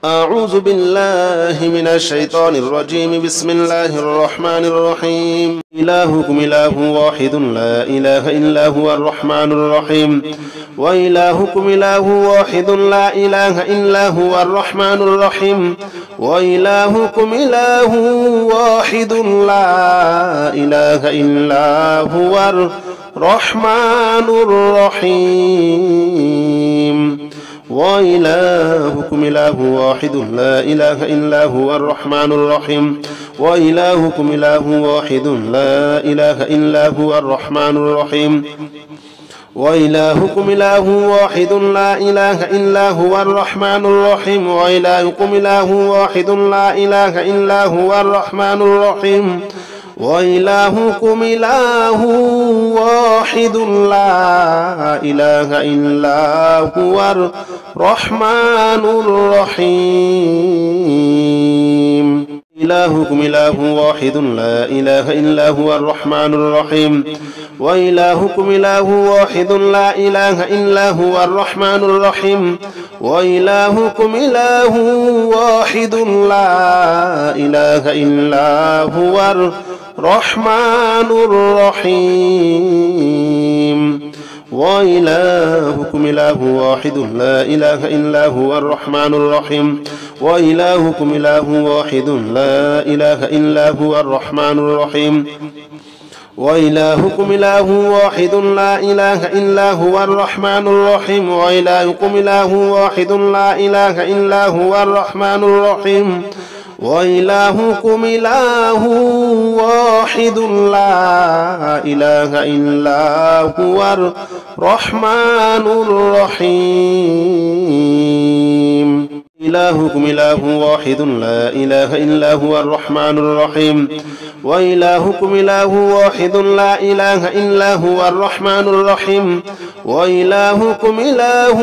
أعوذ بالله من الشيطان الرجيم. بسم الله الرحمن الرحيم. إلهكم إله واحد لا إله إلا هو الرحمن الرحيم. وإلهكم إله واحد لا إله إلا هو الرحمن الرحيم. وإلهكم إله واحد لا إله إلا هو الرحمن الرحيم. وإلهكم إله واحد لا إله إلا هو الرحمن الرحيم. وإلهكم إله واحد لا إله إلا هو الرحمن الرحيم. وإلهكم إله واحد لا إله إلا هو الرحمن الرحيم. وإلهكم إله واحد لا إله إلا هو الرحمن الرحيم. وإلهكم إله واحد لا إله إلا هو الرحمن الرحيم. إلهكم إله واحد لا إله إلا هو الرحمن الرحيم. وإلهكم إله واحد لا إله إلا هو الرحمن الرحيم. وإلهكم إله واحد لا إله إلا هو الرحمن الرحيم. وإلهكم إله واحد لا إله إلا هو الرحمن الرحيم. وإلهكم إله واحد لا إله إلا هو الرحمن الرحيم. وإلهكم إله واحد لا إله إلا هو الرحمن الرحيم. وإلهكم إله واحد لا إله إلا هو الرحمن الرحيم. وإلهكم إله واحد لا إله إلا هو الرحمن الرحيم. إلهكم إله واحد لا إله إلا هو الرحمن الرحيم. وإلهكم إله واحد لا إله إلا هو الرحمن الرحيم. وإلهكم إله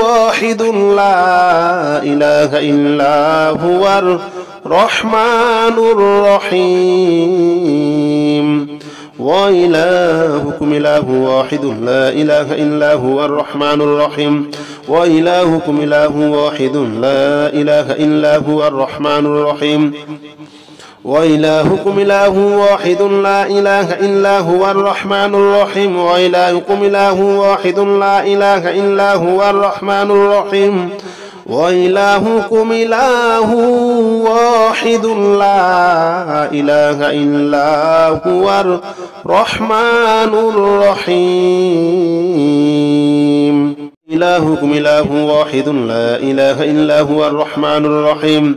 واحد لا إله إلا هو الرحمن الرحيم. وإلهكم إله واحد لا إله إلا هو الرحمن الرحيم. وإلهكم إله واحد لا إله إلا هو الرحمن الرحيم. وإلهكم إله واحد لا إله إلا هو الرحمن الرحيم. وإلهكم إله واحد لا إله إلا هو الرحمن الرحيم. وإلهكم إله واحد لا إله إلا هو الرحمن الرحيم. إلهكم إله واحد لا إله إلا هو الرحمن الرحيم.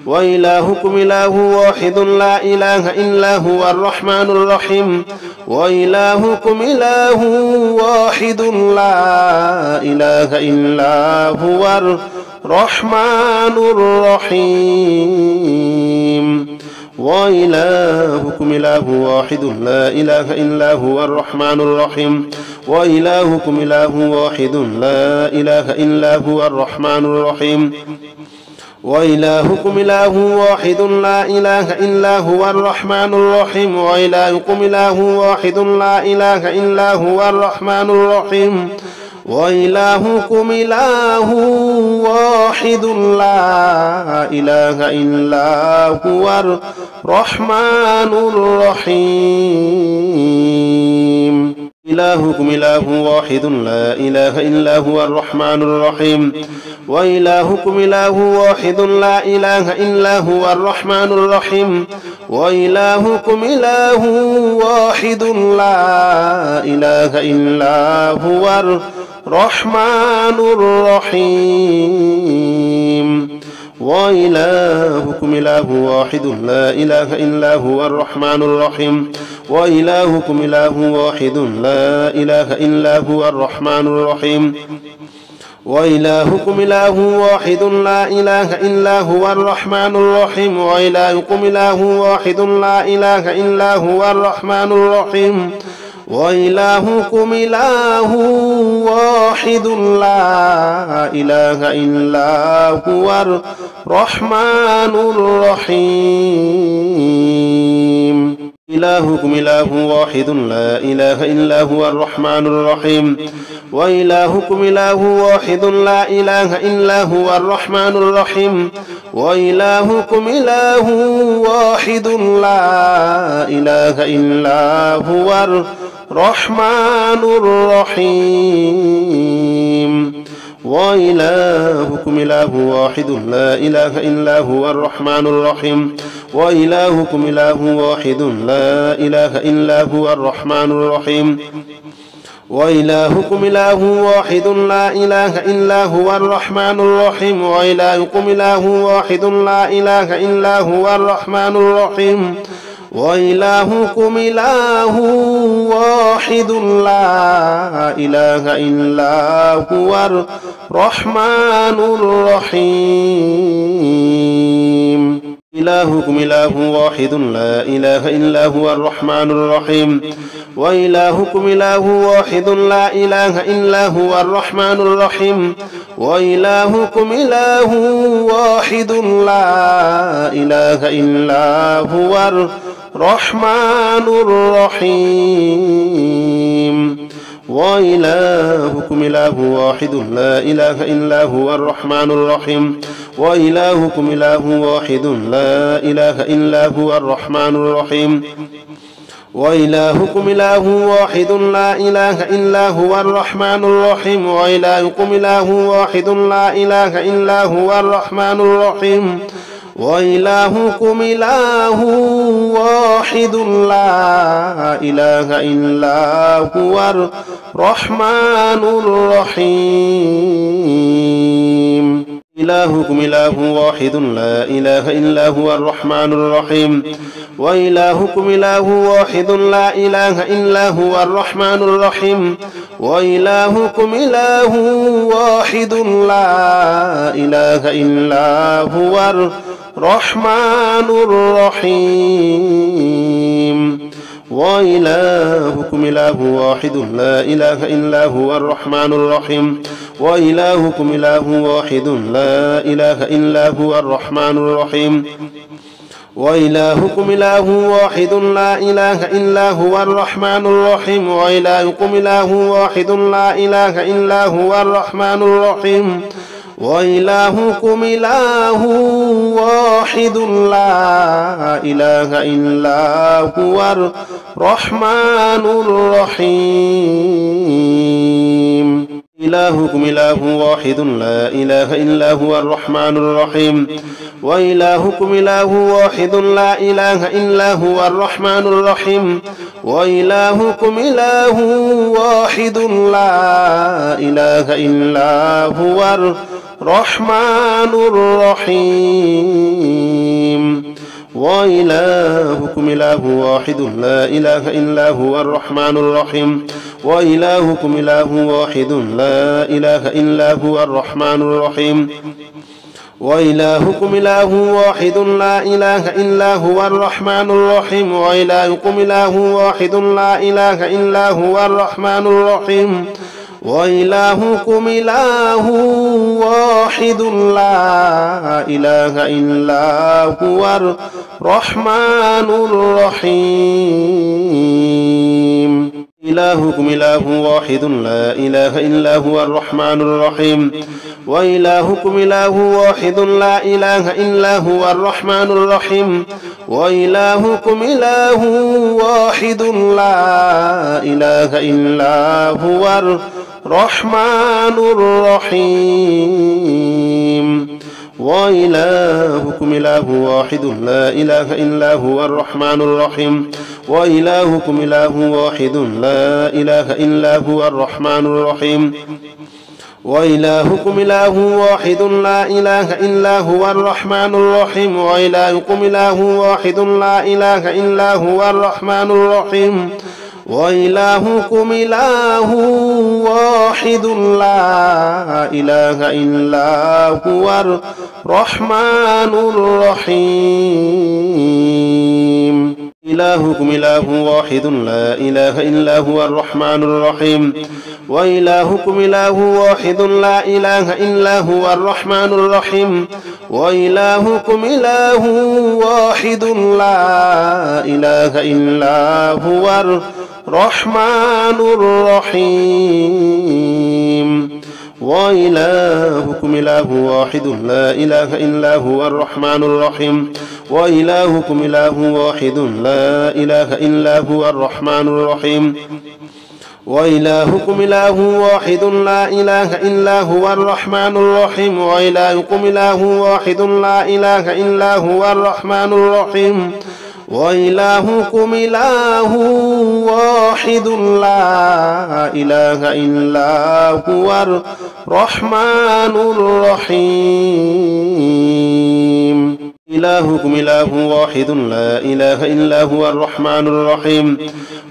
وإلهكم إله واحد لا إله إلا هو الرحمن الرحيم. وإلهكم إله واحد لا إله إلا هو الرحمن الرحيم. وإلهكم إله واحد لا إله إلا هو الرحمن الرحيم. وإلهكم إله واحد لا إله إلا هو الرحمن الرحيم. وإلهكم إله واحد لا إله إلا هو الرحمن الرحيم. وإلهكم إله واحد لا إله إلا هو الرحمن الرحيم. وإلهكم إله واحد لا إله إلا هو الرحمن الرحيم. إلهكم إله واحد لا إله إلا هو الرحمن الرحيم. وإلهكم إله واحد لا إله إلا هو الرحمن الرحيم. وإلهكم إله واحد لا إله إلا هو الرحمن الرحيم. وإلهكم إله واحد لا إله إلا هو الرحمن الرحيم. وإلهكم إله واحد لا إله إلا هو الرحمن الرحيم. وإلهكم إله واحد لا إله إلا هو الرحمن الرحيم. وإلهكم إله واحد لا إله إلا هو الرحمن الرحيم. وإلهكم إله واحد لا إله إلا هو الرحمن الرحيم. إلهكم إله واحد لا إله إلا هو الرحمن الرحيم وإلهكم إله واحد لا إله إلا هو الرحمن الرحيم وإلهكم إله واحد لا إله إلا هو الرحمن الرحيم وإلهكم إله واحد لا إله إلا هو الرحمن الرحيم وإلهكم إله واحد لا إله إلا هو الرحمن الرحيم وإلهكم إله واحد لا إله إلا هو الرحمن الرحيم وإلهكم إله واحد لا إله إلا هو الرحمن الرحيم وإلهكم إله واحد لا إله إلا هو الرحمن الرحيم إلهكم إله واحد لا إله إلا هو الرحمن الرحيم وإلهكم إله واحد لا إله إلا هو الرحمن الرحيم وإلهكم إله واحد لا إله إلا هو الرحمن الرحيم وإلهكم إله واحد لا إله إلا هو الرحمن الرحيم وإلهكم إله واحد لا إله إلا هو الرحمن الرحيم وإلهكم إله واحد لا إله إلا هو الرحمن الرحيم وإلهكم إله واحد لا إله إلا هو الرحمن الرحيم وإلهكم إله واحد لا إله إلا هو الرحمن الرحيم إلهكم إله واحد لا إله إلا هو الرحمن الرحيم وإلهكم إله واحد لا إله إلا هو الرحمن الرحيم وإلهكم إله واحد لا إله إلا هو الرحمن الرحيم وإلهكم إله واحد لا إله إلا هو الرحمن الرحيم وإلهكم إله واحد لا إله إلا هو الرحمن الرحيم وإلهكم إله واحد لا إله إلا هو الرحمن الرحيم وإلهكم إله واحد لا إله إلا هو الرحمن الرحيم وإلهكم إله واحد لا إله إلا هو الرحمن الرحيم إلهكم إله واحد لا إله إلا هو الرحمن الرحيم وإلهكم إله واحد لا إله إلا هو الرحمن الرحيم وإلهكم إله واحد لا إله إلا هو الرحمن الرحيم وإلهكم إله واحد لا إله إلا هو الرحمن الرحيم وإلهكم إله واحد لا إله إلا هو الرحمن الرحيم وإلهكم إله واحد لا إله إلا هو الرحمن الرحيم وإلهكم إله واحد لا إله إلا هو الرحمن الرحيم وإلهكم إله واحد لا إله إلا هو الرحمن الرحيم إلهكم إله واحد لا إله إلا هو الرحمن الرحيم وإلهكم إله واحد لا إله إلا هو الرحمن الرحيم وإلهكم إله واحد لا إله إلا هو الرحمن الرحيم وإلهكم إله واحد لا إله إلا هو الرحمن الرحيم وإلهكم إله واحد لا إله إلا هو الرحمن الرحيم وإلهكم إله واحد لا إله إلا هو الرحمن الرحيم وإلهكم إله واحد لا إله إلا هو الرحمن الرحيم وإلهكم إله واحد لا إله إلا هو الرحمن الرحيم إلهكم إله واحد لا إله إلا هو الرحمن الرحيم وإلهكم إله واحد لا إله إلا هو الرحمن الرحيم وإلهكم إله واحد لا إله إلا هو الرحمن الرحيم وإلهكم إله واحد لا إله إلا هو الرحمن الرحيم وإلهكم إله واحد لا إله إلا هو الرحمن الرحيم وإلهكم إله واحد لا إله إلا هو الرحمن الرحيم وإلهكم إله واحد لا إله إلا هو الرحمن الرحيم وإلهكم إله واحد لا إله إلا هو الرحمن الرحيم إلهكم إله واحد لا إله إلا هو الرحمن الرحيم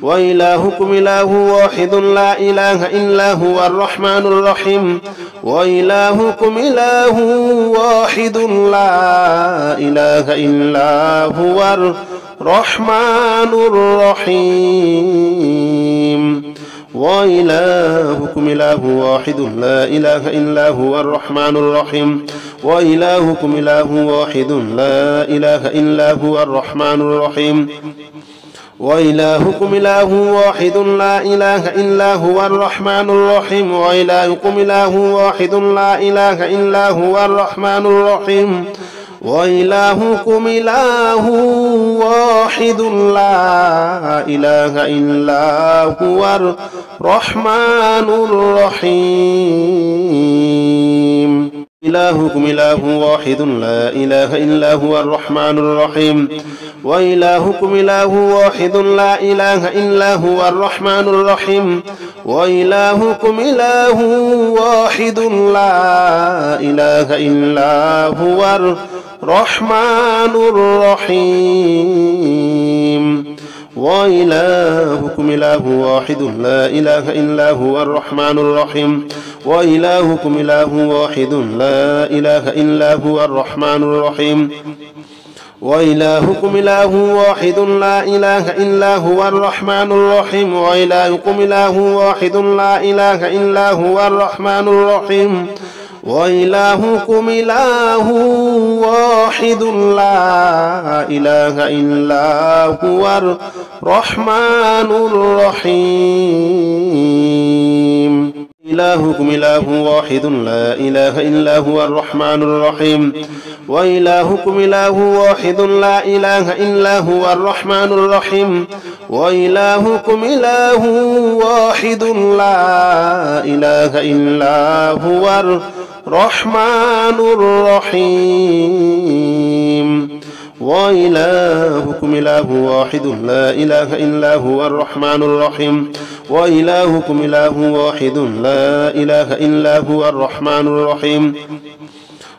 وإلهكم إله واحد لا إله إلا هو الرحمن الرحيم وإلهكم إله واحد لا إله إلا هو الرحمن الرحيم وإلهكم إله واحد لا إله إلا هو الرحمن الرحيم وإلهكم إله واحد لا إله إلا هو الرحمن الرحيم وإلهكم إله واحد لا إله إلا هو الرحمن الرحيم وإلهكم إله واحد لا إله إلا هو الرحمن الرحيم وإلهكم إله واحد لا إله إلا هو الرحمن الرحيم إلهكم إله واحد لا إله إلا هو الرحمن الرحيم وإلهكم إله واحد لا إله إلا هو الرحمن الرحيم وإلهكم إله واحد لا إله إلا هو الرحمن الرحيم وإلهكم إله واحد لا إله إلا هو الرحمن الرحيم وإلهكم إله واحد لا إله إلا هو الرحمن الرحيم وإلهكم إله واحد لا إله إلا هو الرحمن الرحيم وإلهكم إله واحد لا إله إلا هو الرحمن الرحيم وإلهكم إله واحد لا إله إلا هو الرحمن الرحيم إلهكم إله واحد لا إله إلا هو الرحمن الرحيم وإلهكم إله واحد لا إله إلا هو الرحمن الرحيم وإلهكم إله واحد لا إله إلا هو الرحمن الرحيم وإلهكم إله واحد لا إله إلا هو الرحمن الرحيم وإلهكم إله واحد لا إله إلا هو الرحمن الرحيم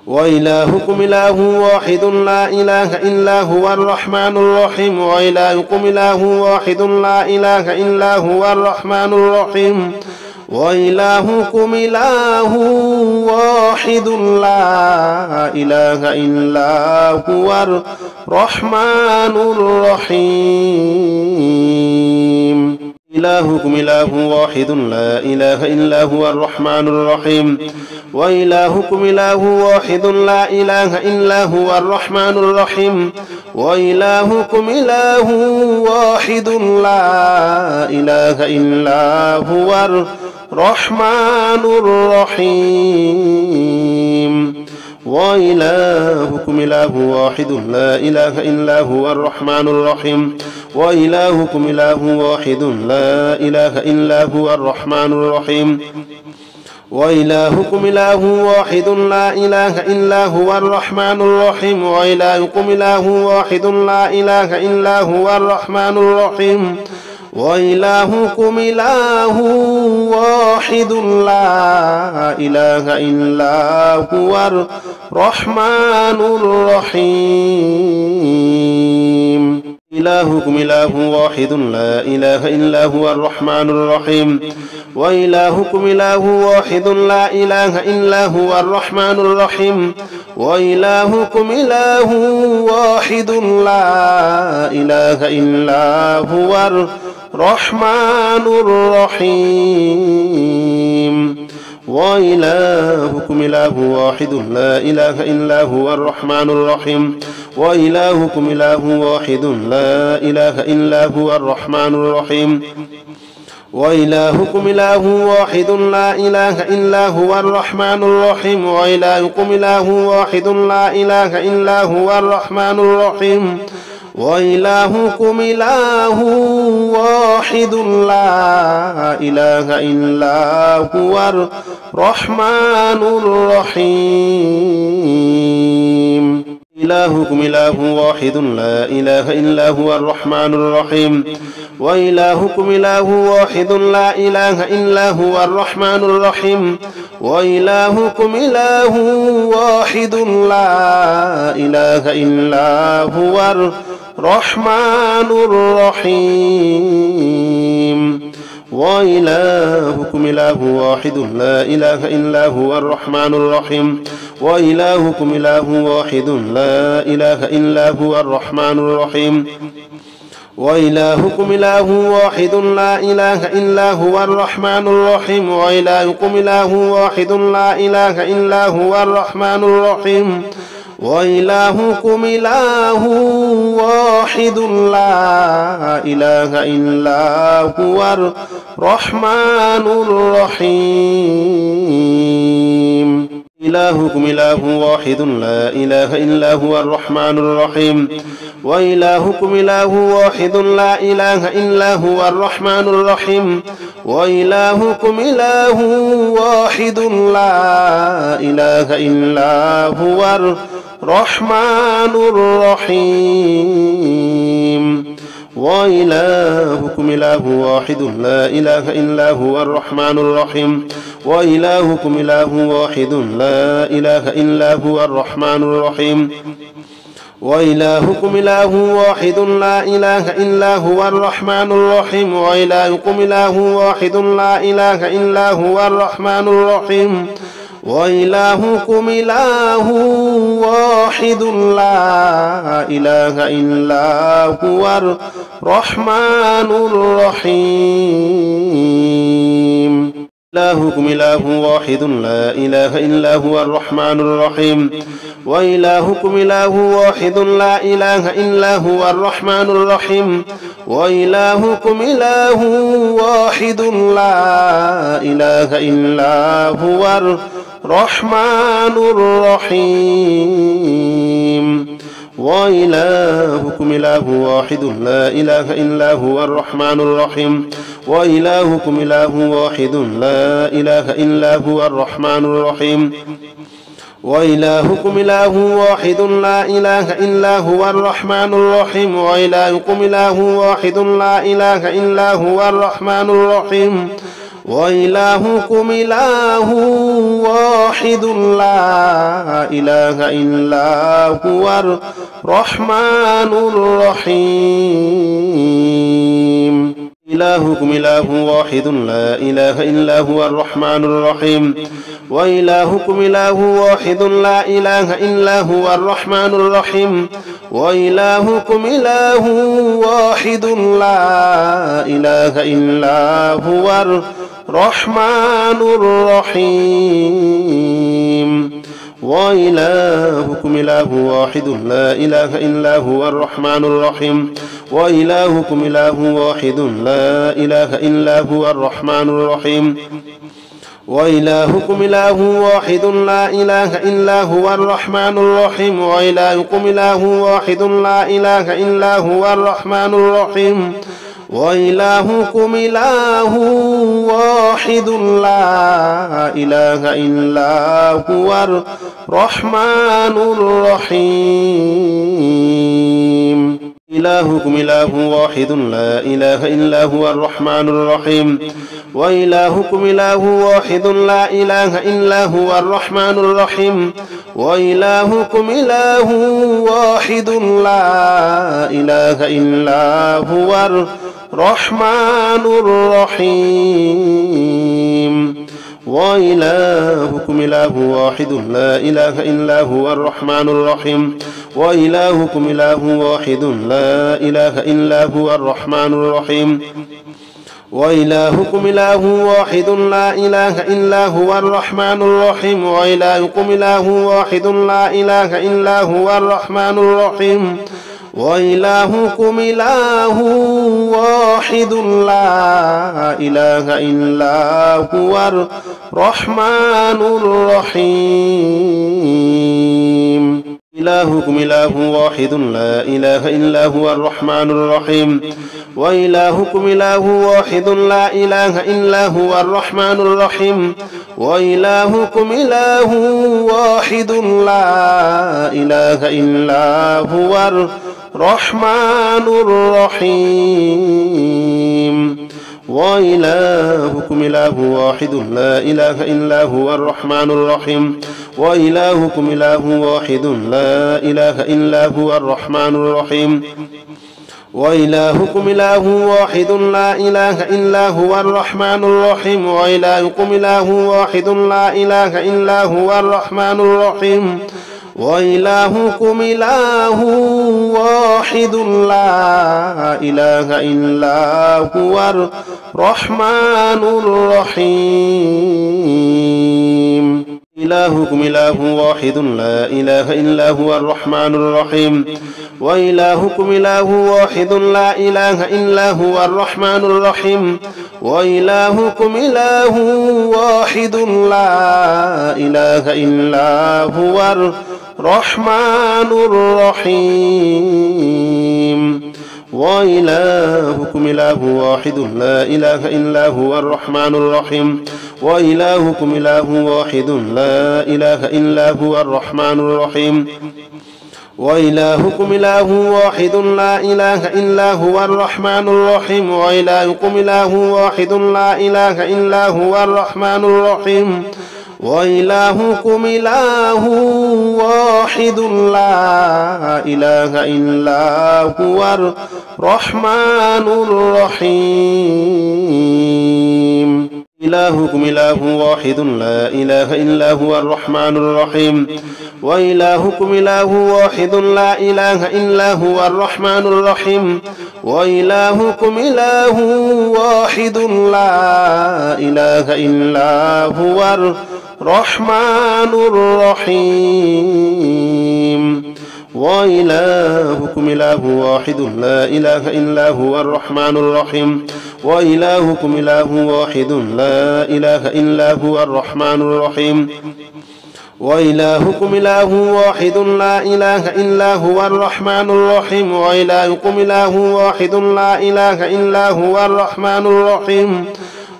وإلهكم إله واحد لا إله إلا هو الرحمن الرحيم وإلهكم إله واحد لا إله إلا هو الرحمن الرحيم وإلهكم إله واحد لا إله إلا هو الرحمن الرحيم إلهكم إله واحد لا إله إلا هو الرحمن الرحيم وإلهكم إله واحد لا إله إلا هو الرحمن الرحيم وإلهكم إله واحد لا إله إلا هو الرحمن الرحيم وإلهكم إله واحد لا إله إلا هو الرحمن الرحيم وإلهكم إله واحد لا إله إلا هو الرحمن الرحيم وإلهكم إله واحد لا إله إلا هو الرحمن الرحيم وإلهكم إله واحد لا إله إلا هو الرحمن الرحيم وإلهكم إله واحد لا إله إلا هو الرحمن الرحيم إلهكم إله واحد لا إله إلا هو الرحمن الرحيم وإلهكم إله واحد لا إله إلا هو الرحمن الرحيم وإلهكم إله واحد لا إله إلا هو الرحمن الرحيم وإلهكم إله واحد لا إله إلا هو الرحمن الرحيم وإلهكم إله واحد لا إله إلا هو الرحمن الرحيم وإلهكم إله واحد لا إله إلا هو الرحمن الرحيم وإلهكم إله واحد لا إله إلا هو الرحمن الرحيم وإلهكم إله واحد لا إله إلا هو الرحمن الرحيم إلهكم إله واحد لا إله إلا هو الرحمن الرحيم وإلهكم إله واحد لا إله إلا هو الرحمن الرحيم وإلهكم إله واحد لا إله إلا هو الرحمن الرحيم وإلهكم إله واحد لا إله إلا هو الرحمن الرحيم وإلهكم إله واحد لا إله إلا هو الرحمن الرحيم وإلهكم إله واحد لا إله إلا هو الرحمن الرحيم وإلهكم إله واحد لا إله إلا هو الرحمن الرحيم وإلهكم إله واحد لا إله إلا هو الرحمن الرحيم إلهكم إله واحد لا إله إلا هو الرحمن الرحيم وإلهكم إله واحد لا إله إلا هو الرحمن الرحيم وإلهكم إله واحد لا إله إلا هو الرحمن الرحيم وإلهكم إله واحد لا إله إلا هو الرحمن الرحيم وإلهكم إله واحد لا إله إلا هو الرحمن الرحيم وإلهكم إله واحد لا إله إلا هو الرحمن الرحيم وإلهكم إله واحد لا إله إلا هو الرحمن الرحيم وإلهكم إله واحد لا إله إلا هو الرحمن الرحيم إلهكم إله واحد لا إله إلا هو الرحمن الرحيم وإلهكم إله واحد لا إله إلا هو الرحمن الرحيم وإلهكم إله واحد لا إله إلا هو الرحمن الرحيم وإلهكم إله واحد لا إله إلا هو الرحمن الرحيم وإلهكم إله واحد لا إله إلا هو الرحمن الرحيم وإلهكم إله واحد لا إله إلا هو الرحمن الرحيم وإلهكم إله واحد لا إله إلا هو الرحمن الرحيم وإلهكم إله واحد لا إله إلا هو الرحمن الرحيم إلهكم إله واحد لا إله إلا هو الرحمن الرحيم وإلهكم إله واحد لا إله إلا هو الرحمن الرحيم وإلهكم إله واحد لا إله إلا هو الرحمن الرحيم وإلهكم إله واحد لا إله إلا هو الرحمن الرحيم وإلهكم إله واحد لا إله إلا هو الرحمن الرحيم وإلهكم إله واحد لا إله إلا هو الرحمن الرحيم وإلهكم إله واحد لا إله إلا هو الرحمن الرحيم وإلهكم إله واحد لا إله إلا هو الرحمن الرحيم إلهكم إله واحد لا إله إلا هو الرحمن الرحيم وإلهكم إله واحد لا إله إلا هو الرحمن الرحيم وإلهكم إله واحد لا إله إلا هو الرحمن الرحيم وإلهكم إله واحد لا إله إلا هو الرحمن الرحيم وإلهكم إله واحد لا إله إلا هو الرحمن الرحيم وإلهكم إله واحد لا إله إلا هو الرحمن الرحيم وإلهكم إله واحد لا إله إلا هو الرحمن الرحيم وإلهكم إله واحد لا إله إلا هو الرحمن الرحيم إلهكم إله واحد لا إله إلا هو الرحمن الرحيم وإلهكم إله واحد لا إله إلا هو الرحمن الرحيم وإلهكم إله واحد لا إله إلا هو الرحمن الرحيم وإلهكم إله واحد لا إله إلا هو الرحمن الرحيم وإلهكم إله واحد لا إله إلا هو الرحمن الرحيم وإلهكم إله واحد لا إله إلا هو الرحمن الرحيم وإلهكم إله واحد لا إله إلا هو الرحمن الرحيم وإلهكم إله واحد لا إله إلا هو الرحمن الرحيم إلهكم إله واحد لا إله إلا هو الرحمن الرحيم وإلهكم إله واحد لا إله إلا هو الرحمن الرحيم وإلهكم إله واحد لا إله إلا هو الرحمن الرحيم وإلهكم إله واحد لا إله إلا هو الرحمن الرحيم وإلهكم إله واحد لا إله إلا هو الرحمن الرحيم وإلهكم إله واحد لا إله إلا هو الرحمن الرحيم وإلهكم إله واحد لا إله إلا هو الرحمن الرحيم وإلهكم إله واحد لا إله إلا هو الرحمن الرحيم إلهكم إله واحد لا إله إلا هو الرحمن الرحيم وإلهكم إله واحد لا إله إلا هو الرحمن الرحيم وإلهكم إله واحد لا إله إلا هو الرحمن الرحيم وإلهكم إله واحد لا إله إلا هو الرحمن الرحيم وإلهكم إله واحد لا إله إلا هو الرحمن الرحيم وإلهكم إله واحد لا إله إلا هو الرحمن الرحيم وإلهكم إله واحد لا إله إلا هو الرحمن الرحيم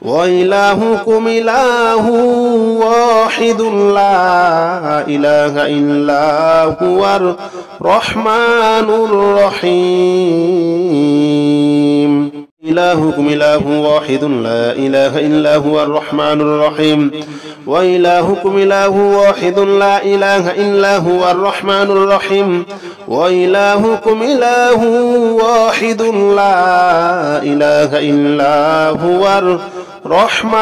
وإلهكم إله واحد لا إله إلا هو الرحمن الرحيم إلهكم إله واحد لا إله إلا هو الرحمن الرحيم وإلهكم إله واحد لا إله إلا هو الرحمن الرحيم وإلهكم إله واحد لا إله إلا هو الرحمن الرحيم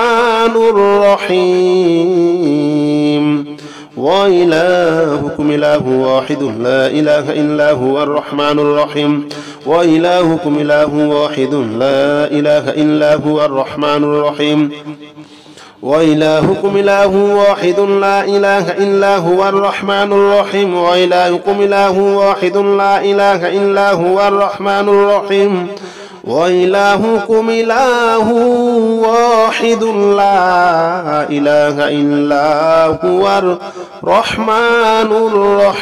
وإلهكم إله واحد لا إله إلا هو الرحمن الرحيم وإلهكم إله واحد لا إله إلا هو الرحمن الرحيم وإلهكم إله واحد لا إله إلا هو الرحمن الرحيم وإلهكم إله واحد لا إله إلا هو الرحمن الرحيم وإلهكم إله واحد لا إله إلا هو الرحمن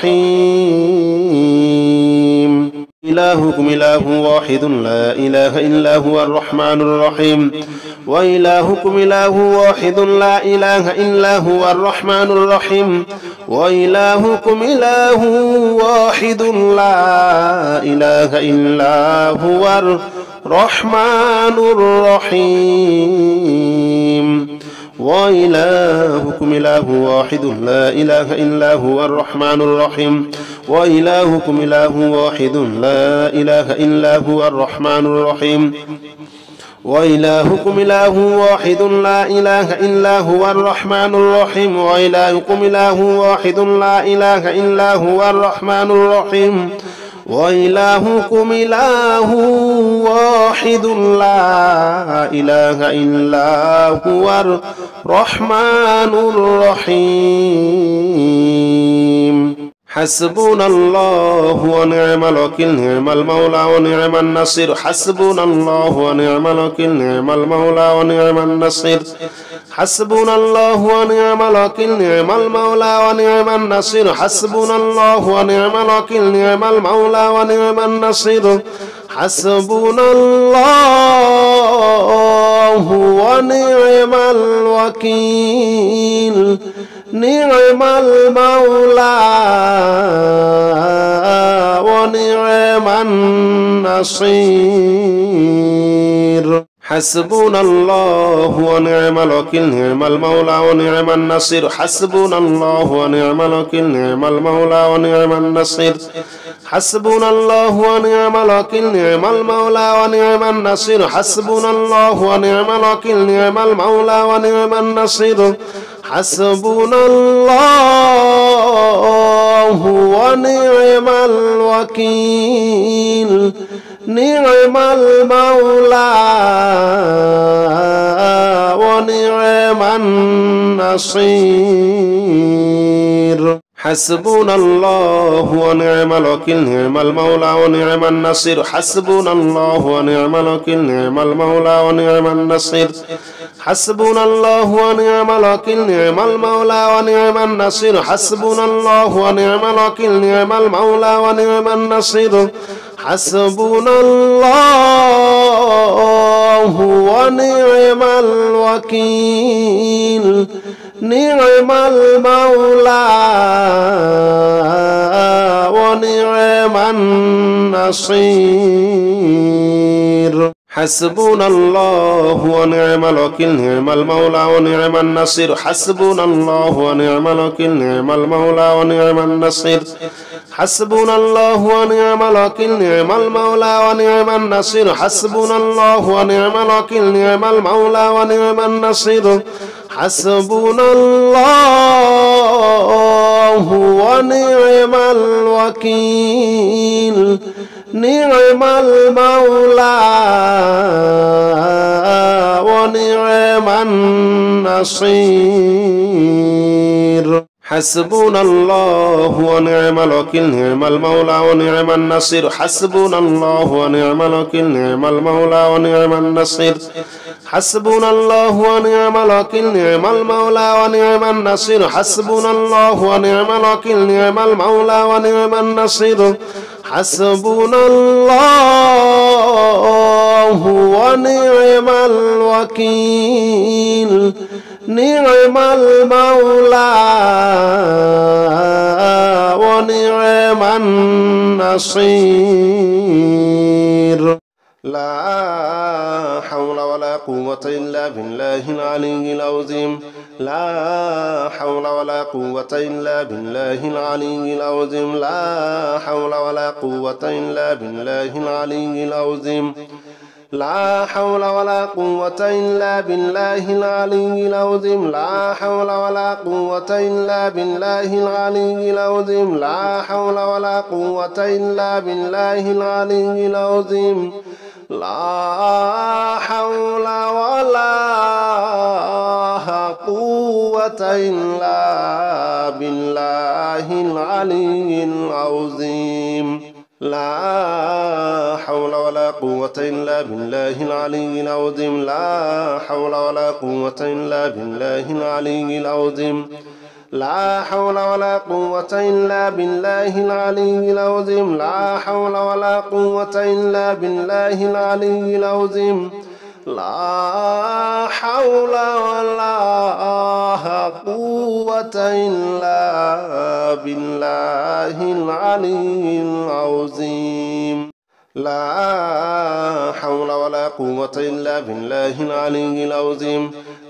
الرحيم إلهكم إله واحد لا إله إلا هو الرحمن الرحيم وإلهكم إله واحد لا إله إلا هو الرحمن الرحيم وإلهكم إله واحد لا إله إلا هو الرحمن الرحيم وإلهكم إله واحد لا إله إلا هو الرحمن الرحيم وإلهكم إله واحد لا إله إلا هو الرحمن الرحيم وإلهكم إله واحد لا إله إلا هو الرحمن الرحيم وإلهكم إله واحد لا إله إلا هو الرحمن الرحيم وإلهكم إله واحد لا إله إلا هو الرحمن الرحيم حسبنا الله ونعم الوكيل نعم المولى ونعم النصير حسبنا الله ونعم الوكيل نعم المولى ونعم النصير حسبنا الله ونعم الوكيل نعم المولى ونعم النصير حسبنا الله ونعم الوكيل نعم المولى ونعم النصير حسبنا الله ونعم الوكيل نعم المولى ونعم النصير حسبنا الله ونعم الوكيل نعم المولى ونعم النصير حسبنا الله ونعم الوكيل نعم المولى ونعم النصير حسبنا الله ونعم الوكيل نعم المولى ونعم النصير حسبنا الله ونعم الوكيل نعم المولى ونعم النصير حسبنا الله ونعم الوكيل نعم المولى ونعم النصير حسبنا الله ونعم الوكيل نعم المولى ونعم النصير حسبنا الله ونعم الوكيل نعم المولى ونعم النصير حسبنا الله ونعم الوكيل نعم المولى ونعم النصير حسبنا الله ونعم الوكيل نعم المولى ونعم النصير حسبنا الله ونعم الوكيل نعم المولى ونعم النصير حسبنا الله ونعم الوكيل نعم المولى ونعم النصير حسبنا الله ونعم الوكيل نعم المولى ونعم النصير حسبنا الله ونعم الوكيل نعم المولى ونعم النصير حسبنا الله ونعم الوكيل نعم المولى ونعم النصير حسبنا الله ونعم الوكيل نعم المولى ونعم النصير حسبنا الله ونعم الوكيل نعم المولى ونعم النصير حسبنا الله ونعم الوكيل نعم المولى ونعم النصير حسبنا الله ونعم الوكيل نعم المولى ونعم النصير حسبنا الله ونعم الوكيل نعم المولى ونعم النصير حسبنا الله ونعم الوكيل نعم المولى ونعم النصير لا حول ولا قوة إلا بالله العلي العظيم لا حول ولا قوة إلا بالله العلي العظيم لا حول ولا قوة إلا بالله العلي العظيم لا حول ولا قوة إلا بالله العلي العظيم لا حول ولا قوة إلا بالله العلي العظيم لا حول ولا قوة إلا بالله العلي العظيم لا حول ولا قوة إلا بالله العلي العظيم لا حول ولا قوة إلا بالله العلي العظيم لا حول ولا قوة إلا بالله العلي العظيم لا حول ولا قوة إلا بالله العلي العظيم لا حول ولا قوة إلا بالله العلي العظيم لا حول ولا قوة إلا بالله العلي العظيم لا حول ولا قوة إلا بالله العلي العظيم